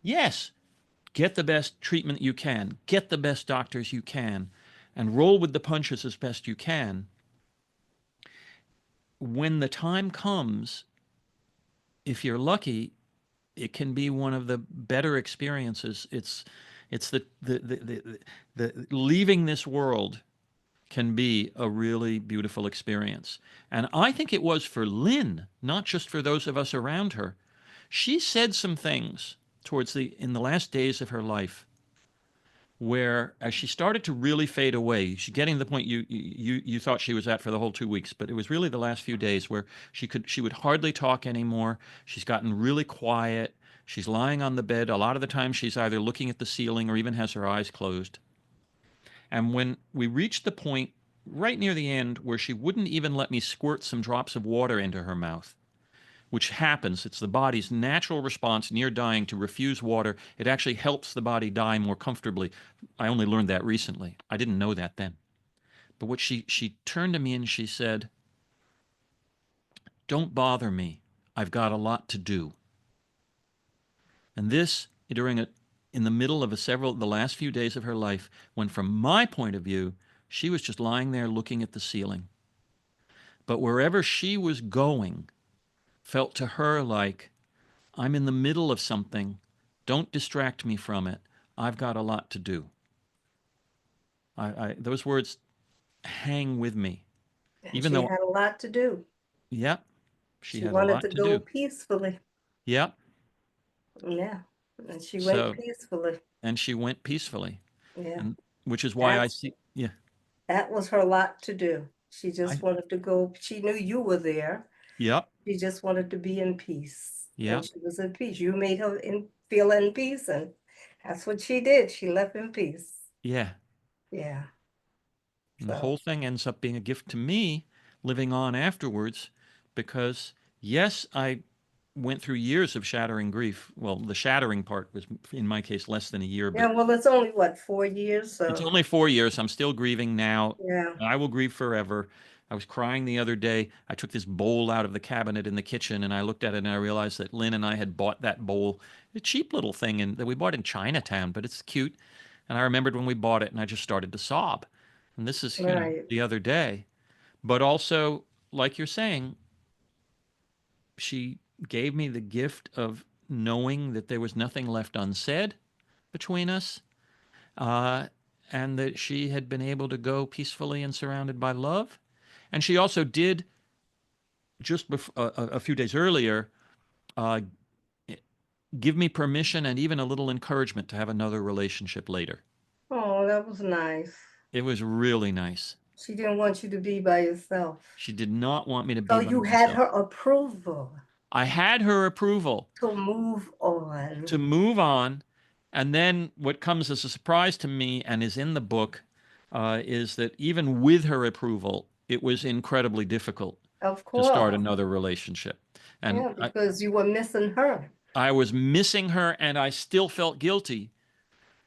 yes, get the best treatment you can, get the best doctors you can, and roll with the punches as best you can, when the time comes, if you're lucky, it can be one of the better experiences. It's the leaving this world can be a really beautiful experience. And I think it was for Lynn, not just for those of us around her. She said some things towards the in the last days of her life where as she started to really fade away, she's getting to the point you thought she was at for the whole 2 weeks, but it was really the last few days where she would hardly talk anymore. She's gotten really quiet. She's lying on the bed. A lot of the time she's either looking at the ceiling or even has her eyes closed. And when we reached the point right near the end where she wouldn't even let me squirt some drops of water into her mouth, which happens. It's the body's natural response near dying to refuse water. It actually helps the body die more comfortably. I only learned that recently. I didn't know that then. But what she turned to me and she said, "Don't bother me. I've got a lot to do." And this during a in the middle of the last few days of her life, when from my point of view, she was just lying there looking at the ceiling. But wherever she was going felt to her like, I'm in the middle of something. Don't distract me from it. I've got a lot to do. Those words hang with me, And even she though, had a lot to do. yep, she She had a wanted lot to to go do. peacefully. Yep. Yeah. And she went So, peacefully. and she went peacefully, Yeah. and which is why I That's see. Yeah, that was her lot to do. She I. just wanted to go. She knew you were there. Yep. She just wanted to be in peace. And Yep. she was in peace. You made her feel in peace, and that's what she did. She left in peace. Yeah. Yeah. And the So whole thing ends up being a gift to me, living on afterwards, because yes, I went through years of shattering grief. Well, the shattering part was, in my case, less than a year, yeah, but well, it's only what, 4 years? it's So only 4 years. I'm still grieving now. yeah, I will grieve forever. I was crying the other day. I took this bowl out of the cabinet in the kitchen and I looked at it and I realized that Lynn and I had bought that bowl, a cheap little thing that we bought in Chinatown, but it's cute. And I remembered when we bought it and I just started to sob. And this is, right. the other day. But also, like you're saying, she gave me the gift of knowing that there was nothing left unsaid between us, uh, and that she had been able to go peacefully and surrounded by love. And she also did, just a few days earlier, uh, give me permission and even a little encouragement to have another relationship later. Oh, that was nice. It was really nice. She didn't want you to be by yourself. She did not want me to So be by you had myself. her approval I had her approval to move to on. move on. And then what comes as a surprise to me and is in the book is that even with her approval, it was incredibly difficult Of to start course. another relationship. And Yeah, because you were missing her. I was missing her and I still felt guilty.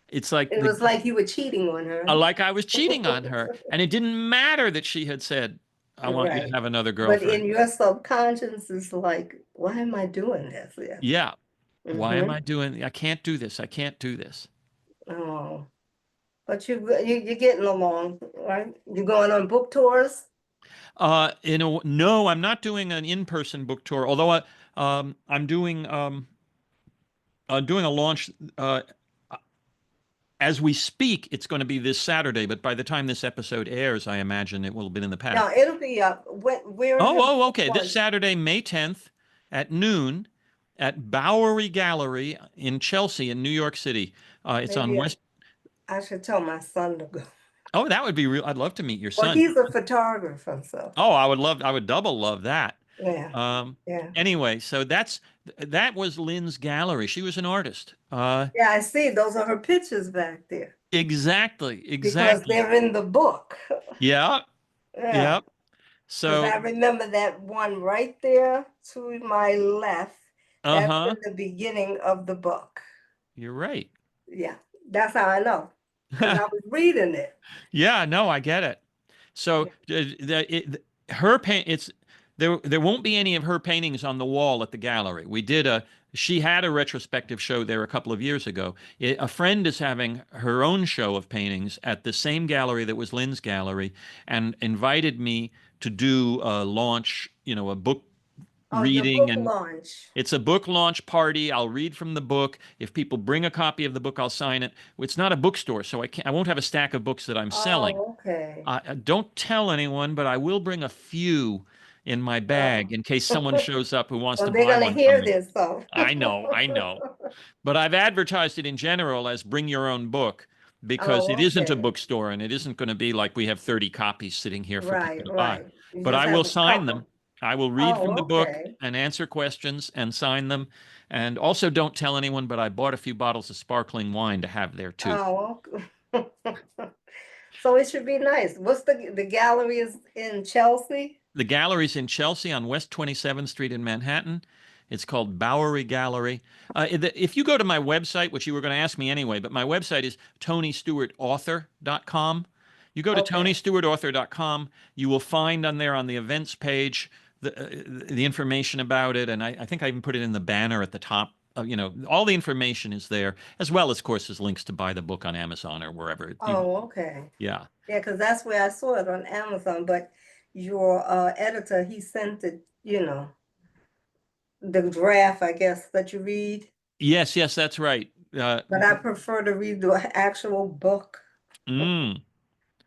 It's It was like you were cheating on her. like I was cheating on her. And it didn't matter that she had said, I want you to Right. have another But in girlfriend. your subconscious, it's like, why am I doing this? Yeah. Yeah. Why am Mm-hmm. I doing? I can't do this. I can't do this. Oh, but you're getting along, right? You're going on book tours? No, I'm not doing an in-person book tour, although I'm doing a launch as we speak. It's going to be this Saturday, but by the time this episode airs, I imagine it will have been in the No, past. it'll be up. Where are your Okay. This ones? Saturday, May 10th at noon at Bowery Gallery in Chelsea in New York City. It's on Maybe West. I should tell my son to go. Oh, that would be real. I'd love to meet your Well, son. he's a photographer, so Oh, I would double love that. yeah, Um, yeah. anyway, so that was Lynn's gallery. She was an artist. Yeah, I see. Those are her pictures back there Exactly, because exactly. they're in the book. Yeah, Yeah, yeah. because So, I remember that one right there to my left. That's in uh-huh. the beginning of the book. You're right. Yeah, that's how I know because I was reading it. Yeah, no, I get it. So, Yeah. her paint it's there won't be any of her paintings on the wall at the gallery. She had a retrospective show there a couple of years ago. A friend is having her own show of paintings at the same gallery that was Lynn's gallery and invited me to do a launch, a book Oh, your reading, book and launch. it's a book launch party. I'll read from the book. If people bring a copy of the book, I'll sign it. It's not a bookstore, so I won't have a stack of books that I'm selling. Oh, okay. Don't tell anyone, but I will bring a few in my bag Oh. in case someone shows up who wants to Well, they're buy gonna one from hear me. this, so. I know. But I've advertised it in general as bring your own book because it Oh, isn't a okay. bookstore and it isn't going to be like we have 30 copies sitting here for people Right, to buy. right. You But just I will have a sign them. couple. I will read from Oh, the book okay. and answer questions and sign them. And also don't tell anyone, but I bought a few bottles of sparkling wine to have there too. Oh, okay. So it should be nice. What's the gallery is in Chelsea? The gallery's in Chelsea on West 27th Street in Manhattan. It's called Bowery Gallery. If you go to my website, which you were going to ask me anyway, but my website is TonyStewartAuthor.com. You go to Okay. TonyStewartAuthor.com, you will find on there on the events page the information about it, and I think I even put it in the banner at the top. All the information is there, as well as, of course, as links to buy the book on Amazon or wherever. Oh, okay. Yeah. Yeah, because that's where I saw it on Amazon, but your editor, he sent it, the draft, I guess, that you read. Yes, yes, that's right. But I prefer to read the actual book. mm.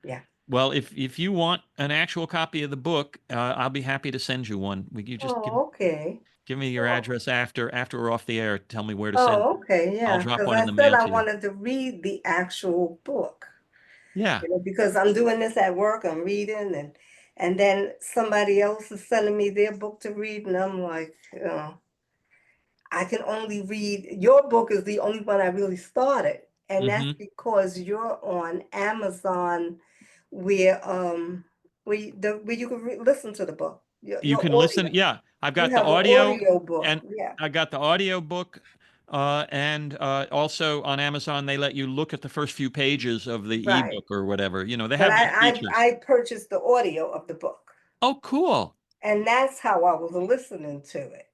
Yeah. Well, if you want an actual copy of the book, I'll be happy to send you one. You just Oh, okay. give me your Oh, address after we're off the air. Tell me where to send oh, it. okay, I'll yeah. drop Because one in I the said mail I to you. wanted to read the actual book, Yeah. because I'm doing this at work, I'm reading and then somebody else is sending me their book to read, and I'm like, I can only read, your book is the only one I really started. And that's hmm because you're on Amazon where where you can listen to the book. You Your can listen. audio. Yeah, I've You got the have an audio, audio book. and Yeah. I got the audio book, and also on Amazon they let you look at the first few pages of the Right. ebook or whatever. They But have these features. I purchased the audio of the book. Oh, cool! And that's how I was listening to it.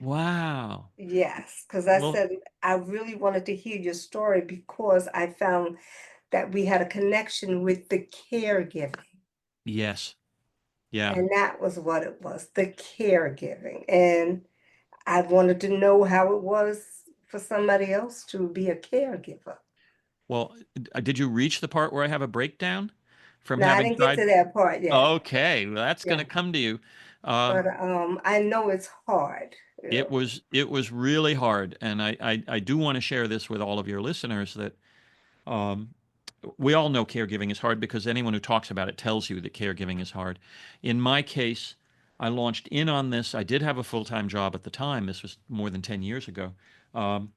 Wow. Yes, because I Well, said I really wanted to hear your story because I found that we had a connection with the caregiving. yes, yeah. And that was what it was, the caregiving. And I wanted to know how it was for somebody else to be a caregiver. Well, did you reach the part where I have a breakdown from Now, I having didn't get tried? to that part yet. Okay, well, that's going Yeah. to come to you. Um, But I know it's hard. it was really hard, and I do want to share this with all of your listeners that um, we all know caregiving is hard because anyone who talks about it tells you that caregiving is hard. In my case, I launched in on this. I did have a full-time job at the time. This was more than 10 years ago. Um,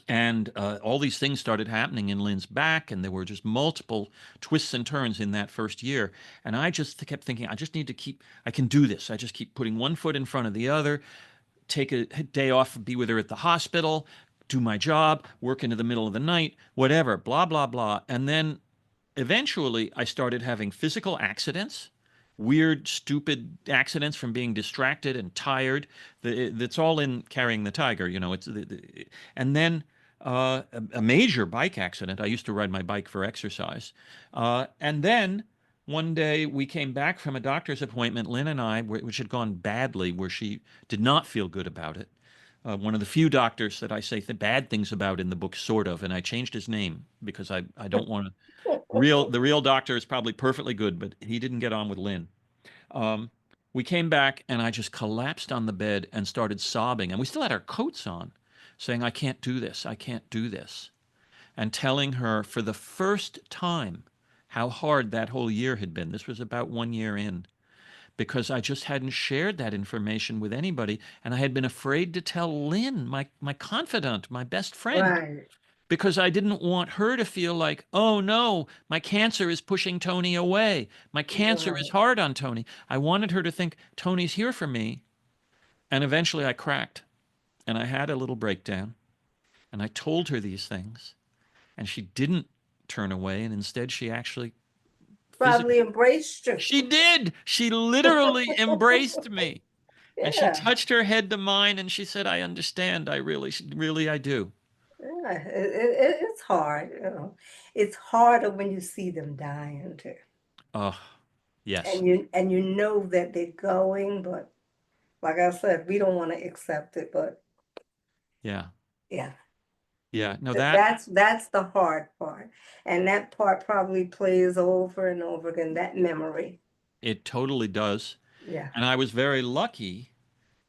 and all these things started happening in Lynn's back, and there were just multiple twists and turns in that first year. And I just kept thinking, I just need to keep, I can do this. I just keep putting one foot in front of the other, take a day off, be with her at the hospital, do my job, work into the middle of the night, whatever, blah, blah, blah. And then eventually I started having physical accidents, weird, stupid accidents from being distracted and tired. That's all in Carrying the Tiger, you know. And then a major bike accident. I used to ride my bike for exercise. And then one day we came back from a doctor's appointment, Lynn and I, which had gone badly, where she did not feel good about it. One of the few doctors that I say the bad things about in the book, sort of, and I changed his name because I don't want to the real doctor is probably perfectly good, but he didn't get on with Lynn. Um, we came back and I just collapsed on the bed and started sobbing. And we still had our coats on, saying, I can't do this. I can't do this. And telling her for the first time how hard that whole year had been. This was about 1 year in, because I just hadn't shared that information with anybody. And I had been afraid to tell Lynn, my confidant, my best friend, Right. because I didn't want her to feel like, oh no, my cancer is pushing Tony away. My cancer is Right. hard on Tony. I wanted her to think Tony's here for me. And eventually I cracked and I had a little breakdown and I told her these things and she didn't turn away. And instead she actually physically, Probably embraced you. she did. She literally embraced me and she Yeah. touched her head to mine and she said, I understand. I really, really, I do. Yeah. It's hard, you know. It's harder when you see them dying too. Oh, yes. And you know that they're going, but like I said, we don't want to accept it, but Yeah. yeah. Yeah. No, That's the hard part. And that part probably plays over and over again, that memory. it totally does. Yeah. And I was very lucky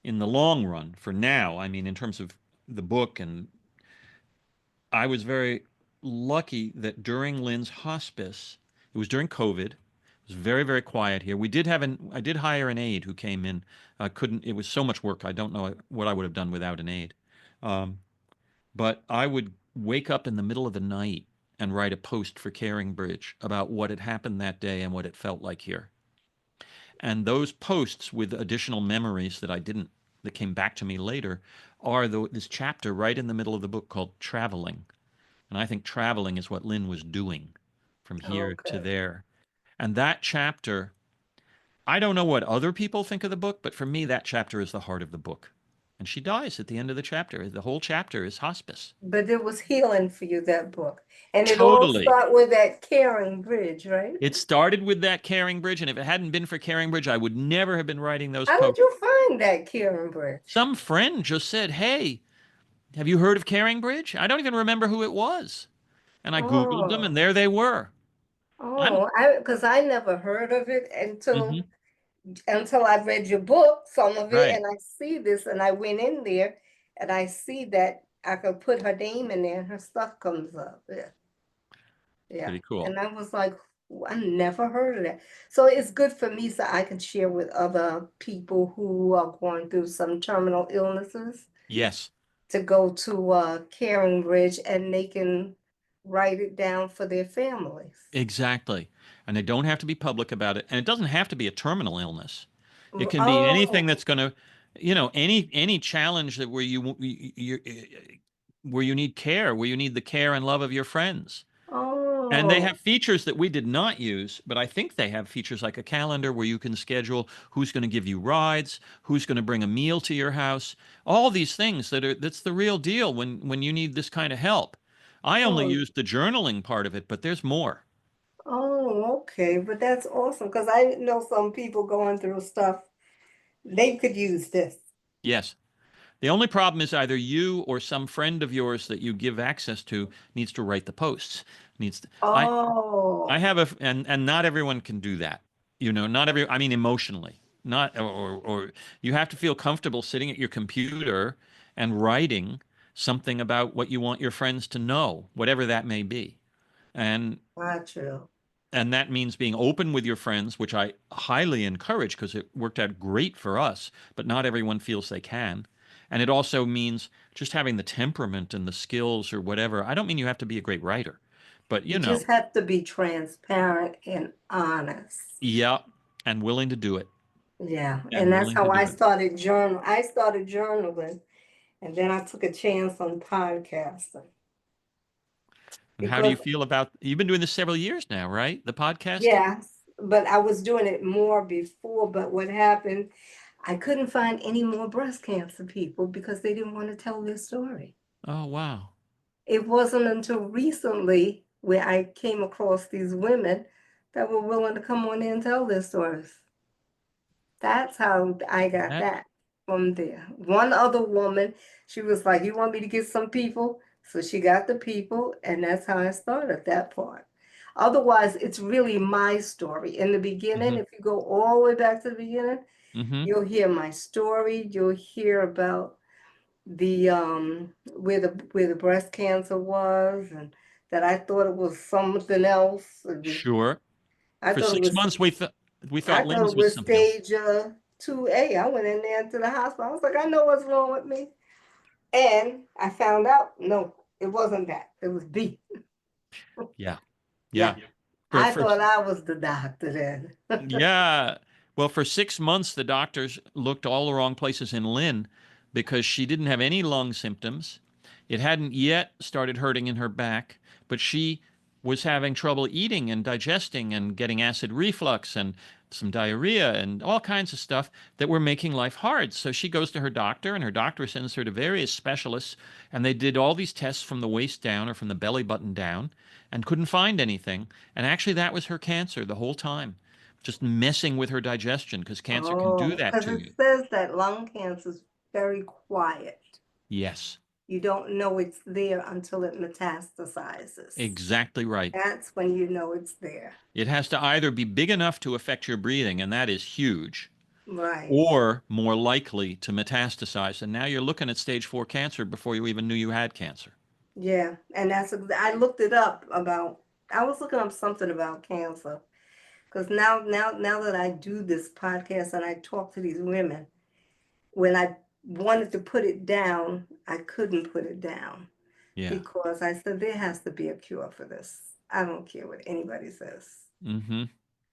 in the long run for now. I mean, in terms of the book, and I was very lucky that during Lynn's hospice, it was during COVID. It was very, very quiet here. I did hire an aide who came in. It was so much work. I don't know what I would have done without an aide. Um, but I would wake up in the middle of the night and write a post for Caring Bridge about what had happened that day and what it felt like here. And those posts with additional memories that came back to me later, are this chapter right in the middle of the book called Traveling. And I think traveling is what Lynn was doing from here to Okay. there. And that chapter, I don't know what other people think of the book, but for me, that chapter is the heart of the book. And she dies at the end of the chapter. The whole chapter is hospice. But it was healing for you, that book. And it all Totally. start with that caring bridge, right? It started with that Caring Bridge, and if it hadn't been for Caring Bridge, I would never have been writing those How did posts. you find that caring bridge? Some friend just said, hey, have you heard of Caring Bridge? I don't even remember who it was. And I Googled them, and Oh, there they were. I'm because I never heard of it mhm, until I read your book, some of it, right. and I see this, and I went in there, and I see that I could put her name in there, and her stuff comes up. Yeah, yeah. Pretty cool. And I was like, I never heard of that. So it's good for me so I can share with other people who are going through some terminal illnesses Yes, to go to Caring Bridge and they can write it down for their families. exactly. And they don't have to be public about it. And it doesn't have to be a terminal illness. It can be anything Oh, that's going to, any challenge that where you need care, where you need the care and love of your friends. And they oh, have features that we did not use, but I think they have features like a calendar where you can schedule who's going to give you rides, who's going to bring a meal to your house, all these things that's the real deal when you need this kind of help. I only oh, used the journaling part of it, but there's more. oh, okay. But that's awesome because I know some people going through stuff. They could use this. Yes. The only problem is either you or some friend of yours that you give access to needs to write the posts. Needs to, I Oh, have and not everyone can do that. Not I mean, emotionally. Not, or you have to feel comfortable sitting at your computer and writing something about what you want your friends to know, whatever that may be. And Not true. that means being open with your friends, which I highly encourage because it worked out great for us, but not everyone feels they can. And it also means just having the temperament and the skills or whatever. I don't mean you have to be a great writer, but You just have to be transparent and honest. yeah, and willing to do it Yeah, and and that's willing to how I do it. started journal. I started journaling, and then I took a chance on podcasting And how do you because feel about, you've been doing this several years now, right? The podcasting? yes, but I was doing it more before. But what happened, I couldn't find any more breast cancer people because they didn't want to tell their story. Oh, wow. It wasn't until recently where I came across these women that were willing to come on in and tell their stories. That's how I got That, that from there. One other woman, she was like, "You want me to get some people?" So she got the people, and that's how I started that part. Otherwise, it's really my story. In the beginning, hmm if you go all the way back to the beginning, hmm you'll hear my story. You'll hear about the where the breast cancer was, and that I thought it was something else. Sure. I For thought it six was months, we I thought thought Lynn's it was was something else. stage 2A. I went in there to the hospital. I was like, I know what's wrong with me. And I found out, no, it wasn't that. It was B. Yeah. Yeah. Yeah. For, I for thought I was the doctor then. Yeah. Well, for 6 months, the doctors looked all the wrong places in Lynn because she didn't have any lung symptoms. It hadn't yet started hurting in her back, but she was having trouble eating and digesting and getting acid reflux and some diarrhea and all kinds of stuff that were making life hard. So she goes to her doctor, and her doctor sends her to various specialists, and they did all these tests from the waist down or from the belly button down and couldn't find anything. And actually, that was her cancer the whole time, just messing with her digestion because cancer can do Oh, that because to it you. says that lung cancer is very quiet. Yes, You don't know it's there until it metastasizes. exactly right. That's when you know it's there. It has to either be big enough to affect your breathing, and that is huge, Right. or more likely to metastasize. And now you're looking at stage 4 cancer before you even knew you had cancer. Yeah. And I looked it up about, I was looking up something about cancer. Because now that I do this podcast and I talk to these women, when I wanted to put it down, I couldn't put it down Yeah. because I said there has to be a cure for this. I don't care what anybody says. Mm-hmm.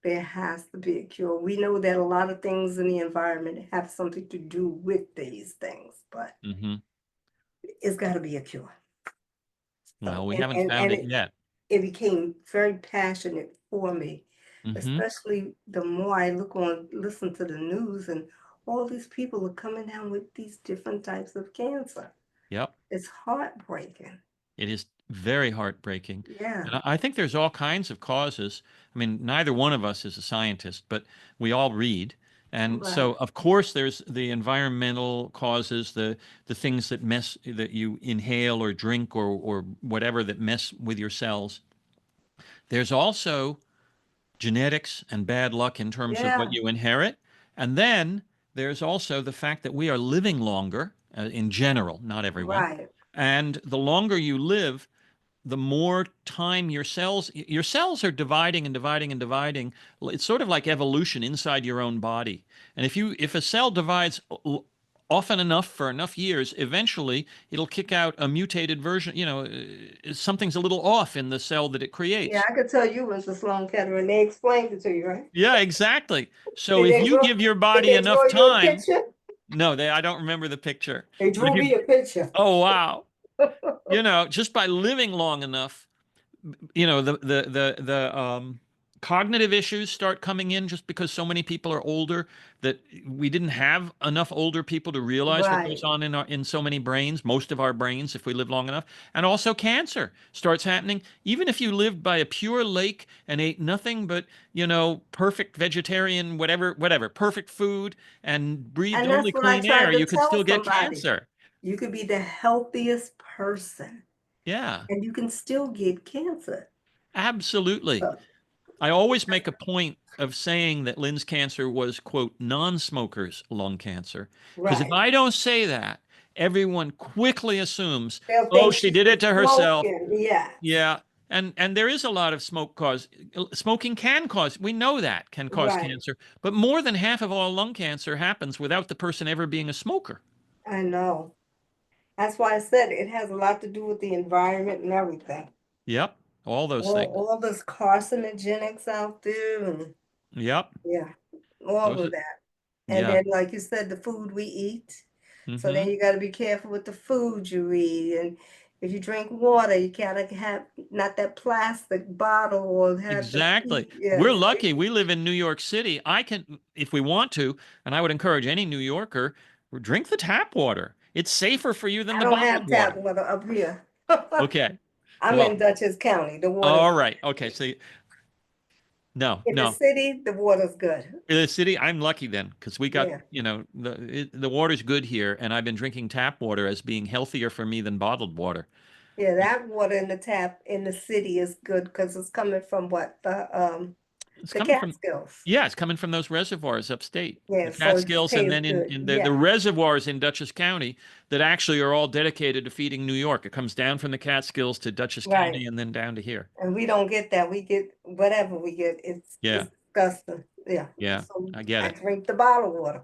There has to be a cure. We know that a lot of things in the environment have something to do with these things, but Mm-hmm. it's got to be a cure. So Well, we haven't found it yet. it became very passionate for me, Mm-hmm. especially the more I listen to the news, and all these people are coming down with these different types of cancer. Yep. It's heartbreaking. It is very heartbreaking. Yeah, And I think there's all kinds of causes. I mean, neither one of us is a scientist, but we all read. And right. so, of course, there's the environmental causes, the things that mess that you inhale or drink or whatever that mess with your cells. There's also genetics and bad luck in terms of what Yeah, you inherit. And then there's also the fact that we are living longer in general, not everyone. right. And the longer you live, the more time your cells are dividing and dividing and dividing. It's sort of like evolution inside your own body. And if a cell divides often enough for enough years, eventually it'll kick out a mutated version. Something's a little off in the cell that it Yeah, creates. I could tell you was a Sloan Kettering. They explained it to you, right? Yeah, exactly. So Did if they you draw? give your Did body they enough draw you a time, picture? no, I don't remember the picture. They But if drew you, me a picture. oh wow, just by living long enough, the cognitive issues start coming in just because so many people are older that we didn't have enough older people to realize what goes Right. on in so many brains, most of our brains, if we live long enough. And also cancer starts happening even if you lived by a pure lake and ate nothing but perfect vegetarian, whatever perfect food, and breathed And that's only what I clean air, tried to you could tell still get somebody. cancer. You could be the healthiest person Yeah, and you can still get cancer. absolutely. So, I always make a point of saying that Lynn's cancer was, quote, non-smokers' lung cancer. Because if right. I don't say that, everyone quickly assumes, They'll oh, think she she's did it to herself. smoking. Yes. Yeah. And there is a lot of smoking can cause, we know that can cause Right. cancer, but more than half of all lung cancer happens without the person ever being a smoker. I know. That's why I said it has a lot to do with the environment and everything. Yep, all those things. All this carcinogenics out there, and Yep, yeah, all those of are, that. And yeah. then, like you said, the food we eat. So then Hmm. you got to be careful with the food you eat. And if you drink water, you gotta have not that plastic bottle or have the Exactly. We're yes. lucky. We live in New York City. I can, if we want to, and I would encourage any New Yorker, drink the tap water. It's safer for you than I the don't bottled have tap water. water up here. Okay. I'm in Well, Dutchess County. The water's all right. Okay. So, no, in the no. city, the water's good. In the city, I'm lucky then because we got, Yeah. the water's good here, and I've been drinking tap water as being healthier for me than bottled water. Yeah, that water in the tap in the city is good because it's coming from what? It's The coming from, Catskills. yeah, it's coming from those reservoirs upstate, Yeah, the so it Catskills, and tastes then good. in the Yeah, reservoirs in Dutchess County that actually are all dedicated to feeding New York. It comes down from the Catskills to Dutchess right. County and then down to here. And we don't get that. We get whatever we get. Yeah, It's disgusting. Yeah. yeah, So I get I it. drink the bottled water,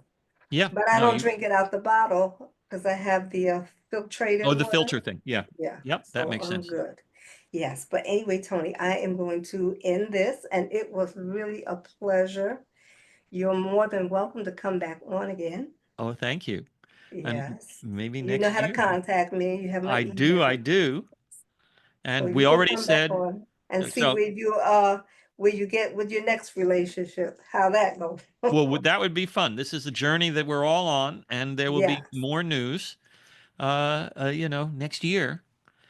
Yeah, but I no, don't you, drink it out the bottle because I have the filtrated oh, the water. filter thing. Yeah, Yeah, yep, that so makes I'm sense. good. Yes, but anyway, Tony, I am going to end this, and it was really a pleasure. You're more than welcome to come back on again. Oh, thank you. And Yes. maybe You know next how to year. contact me. You have my I do, I email. do. So And you we can already come back said, on and see so, where you get with your next relationship, how that goes. well, that would be fun. This is a journey that we're all on, and there will be Yes. more news, next year.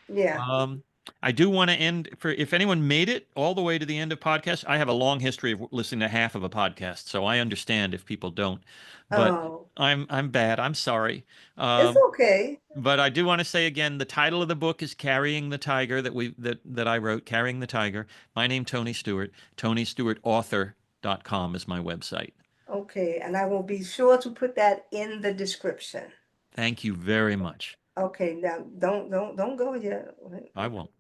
Yeah. Um, I do want to end for if anyone made it all the way to the end of podcasts. I have a long history of listening to half of a podcast, so I understand if people don't. But Oh, I'm bad. I'm sorry. it's Um, okay. but I do want to say again, the title of the book is "Carrying the Tiger" that I wrote. "Carrying the Tiger." My name Tony Stewart. TonyStewartAuthor.com is my website. Okay. And I will be sure to put that in the description. Thank you very much. Okay. Now don't go yet. I won't.